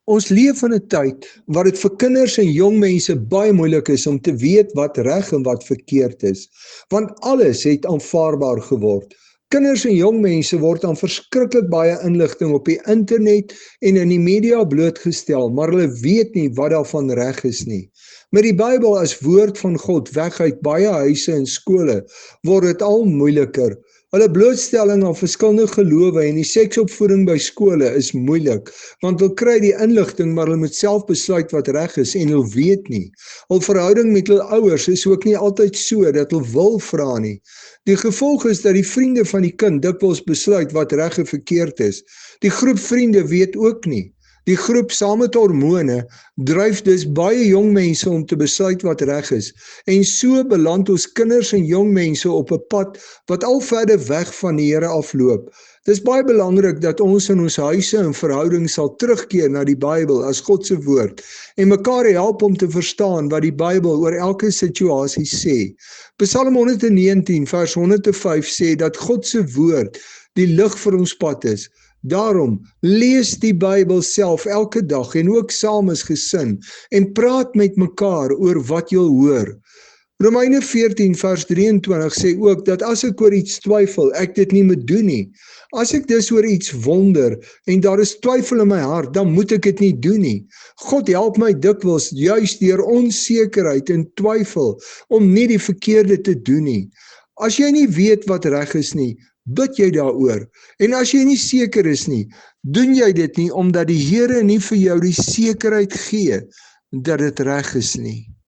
Ons leef in 'n tyd waar dit vir kinders en jong mense baie moeilik is om te weet wat reg en wat verkeerd is, want alles het aanvaarbaar geword. Kinders en jong mense word aan verskriklik baie inligting op die internet en in die media blootgestel, maar hulle weet nie wat daarvan reg is nie. Met die Bybel as woord van God weg uit baie huise en skole, word dit al moeiliker. Hulle blootstelling aan verskillende gelowe en die seksopvoeding by skole is moeilik, want hulle kry die inligting, maar hulle moet self besluit wat reg is en hulle weet nie. Hul verhouding met hulle ouers is ook nie altyd so dat hulle wil vra nie. Die gevolg is dat die vriende van die kind dikwels besluit wat reg en verkeerd is. Die groep vriende weet ook nie. Die groep saam met hormone dryf dus baie jong mense om te besluit wat reg is, en so beland ons kinders en jong mense op 'n pad wat al verder weg van die Here afloop. Dis baie belangrik dat ons in ons huise en verhoudings sal terugkeer na die Bybel as God se woord en mekaar help om te verstaan wat die Bybel oor elke situasie sê. Psalm 119 vers 105 sê dat God se woord die lig vir ons pad is. Daarom, lees die Bybel self elke dag en ook saam as gesin en praat met mekaar oor wat jy hoor. Romeine 14 vers 23 sê ook dat as ek oor iets twyfel, ek dit nie moet doen nie. As ek dus oor iets wonder en daar is twyfel in my hart, dan moet ek dit nie doen nie. God help my dikwels juis deur onsekerheid en twyfel om nie die verkeerde te doen nie. As jy nie weet wat reg is nie, bid jy daaroor. En as jy nie seker is nie, doen jy dit nie omdat die Here nie vir jou die sekerheid gee dat dit reg is nie.